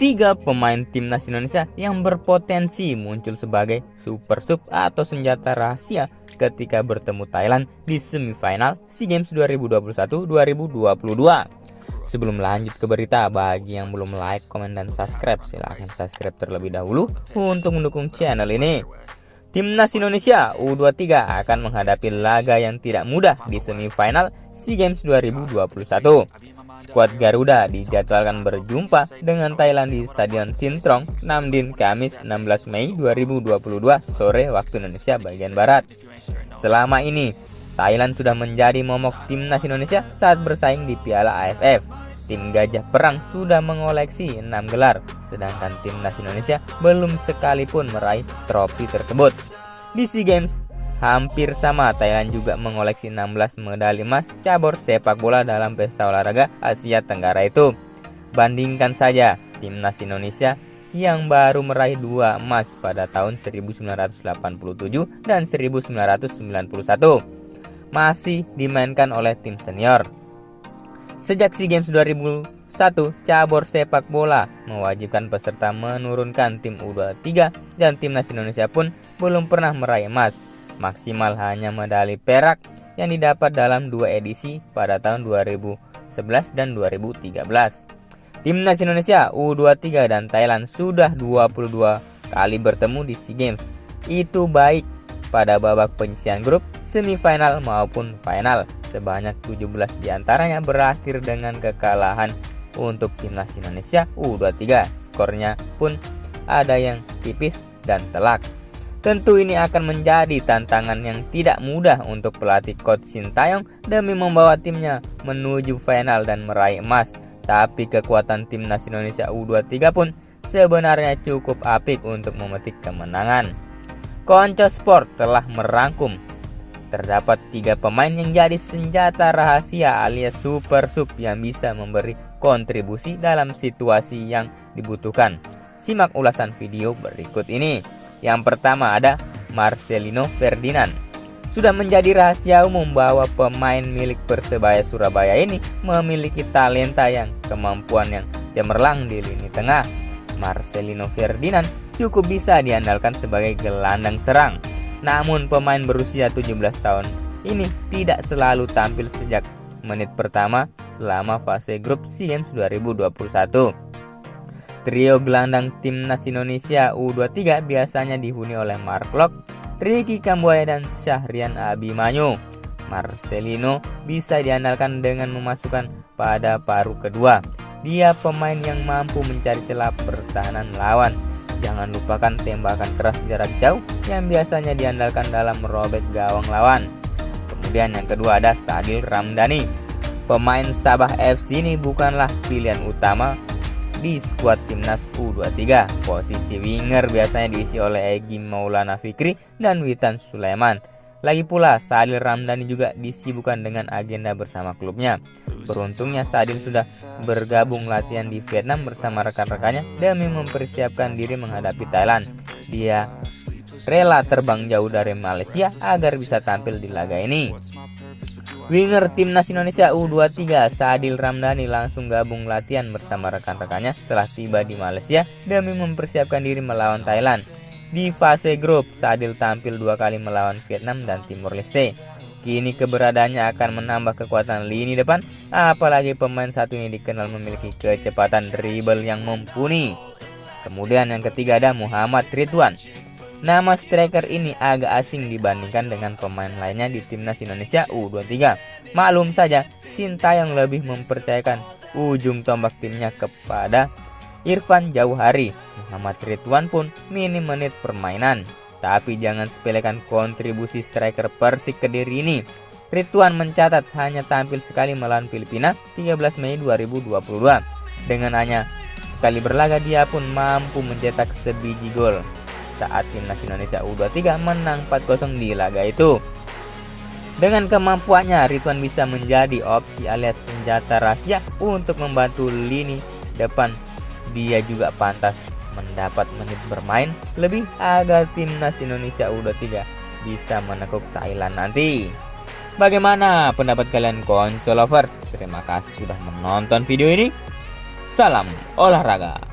3 pemain timnas Indonesia yang berpotensi muncul sebagai super sub atau senjata rahasia ketika bertemu Thailand di semifinal SEA Games 2021-2022. Sebelum lanjut ke berita, bagi yang belum like, komen, dan subscribe, silahkan subscribe terlebih dahulu untuk mendukung channel ini. Timnas Indonesia U23 akan menghadapi laga yang tidak mudah di semifinal SEA Games 2021. Skuad Garuda dijadwalkan berjumpa dengan Thailand di Stadion Sintrong, Nam Dinh, Kamis 16 Mei 2022 sore waktu Indonesia bagian Barat. Selama ini, Thailand sudah menjadi momok timnas Indonesia saat bersaing di Piala AFF. Tim Gajah Perang sudah mengoleksi 6 gelar, sedangkan timnas Indonesia belum sekalipun meraih trofi tersebut. Di SEA Games, hampir sama, Thailand juga mengoleksi 16 medali emas cabur sepak bola dalam pesta olahraga Asia Tenggara itu. Bandingkan saja timnas Indonesia yang baru meraih 2 emas pada tahun 1987 dan 1991. Masih dimainkan oleh tim senior. Sejak SEA Games 2001, cabur sepak bola mewajibkan peserta menurunkan tim U23 dan timnas Indonesia pun belum pernah meraih emas. Maksimal hanya medali perak yang didapat dalam 2 edisi pada tahun 2011 dan 2013. Timnas Indonesia U23 dan Thailand sudah 22 kali bertemu di SEA Games. Itu baik pada babak penyisihan grup, semifinal maupun final. Sebanyak 17 diantaranya berakhir dengan kekalahan untuk timnas Indonesia U23. Skornya pun ada yang tipis dan telak. Tentu ini akan menjadi tantangan yang tidak mudah untuk pelatih Coach Sintayong demi membawa timnya menuju final dan meraih emas. Tapi kekuatan timnas Indonesia U23 pun sebenarnya cukup apik untuk memetik kemenangan. Konco Sport telah merangkum terdapat 3 pemain yang jadi senjata rahasia alias super sub yang bisa memberi kontribusi dalam situasi yang dibutuhkan. Simak ulasan video berikut ini. Yang pertama ada Marcelino Ferdinand. Sudah menjadi rahasia umum bahwa pemain milik Persebaya Surabaya ini memiliki talenta yang kemampuan yang cemerlang di lini tengah. Marcelino Ferdinand cukup bisa diandalkan sebagai gelandang serang. Namun pemain berusia 17 tahun ini tidak selalu tampil sejak menit pertama selama fase grup SEA Games 2021. Trio gelandang timnas Indonesia U23 biasanya dihuni oleh Mark Locke, Ricky Kambuaya, dan Syahrian Abimanyu. Marcelino bisa diandalkan dengan memasukkan pada paruh kedua. Dia pemain yang mampu mencari celah pertahanan lawan. Jangan lupakan tembakan keras jarak jauh yang biasanya diandalkan dalam merobek gawang lawan. Kemudian yang kedua ada Sadil Ramdhani. Pemain Sabah FC ini bukanlah pilihan utama di skuad timnas U23. Posisi winger biasanya diisi oleh Egy Maulana Fikri dan Witan Sulaiman. Lagi pula Sadil Ramdhani juga disibukkan dengan agenda bersama klubnya. Beruntungnya Sadil sudah bergabung latihan di Vietnam bersama rekan-rekannya demi mempersiapkan diri menghadapi Thailand. Dia rela terbang jauh dari Malaysia agar bisa tampil di laga ini. Winger timnas Indonesia U23 Sadil Ramdhani langsung gabung latihan bersama rekan-rekannya setelah tiba di Malaysia demi mempersiapkan diri melawan Thailand. Di fase grup, Sadil tampil 2 kali melawan Vietnam dan Timor Leste. Kini keberadaannya akan menambah kekuatan lini depan, apalagi pemain satu ini dikenal memiliki kecepatan dribble yang mumpuni. Kemudian yang ketiga ada Muhammad Ridwan. Nama striker ini agak asing dibandingkan dengan pemain lainnya di timnas Indonesia U23. Maklum saja, Sintayong lebih mempercayakan ujung tombak timnya kepada Irfan Jauhari. Muhammad Ridwan pun minim menit permainan. Tapi jangan sepelekan kontribusi striker Persik Kediri ini. Ridwan mencatat hanya tampil sekali melawan Filipina 13 Mei 2022. Dengan hanya sekali berlaga dia pun mampu mencetak sebiji gol saat timnas Indonesia U23 menang 4-0 di laga itu. Dengan kemampuannya, Ridwan bisa menjadi opsi alias senjata rahasia untuk membantu lini depan. Dia juga pantas mendapat menit bermain lebih agar timnas Indonesia U23 bisa menekuk Thailand nanti. Bagaimana pendapat kalian Konco Lovers? Terima kasih sudah menonton video ini. Salam olahraga.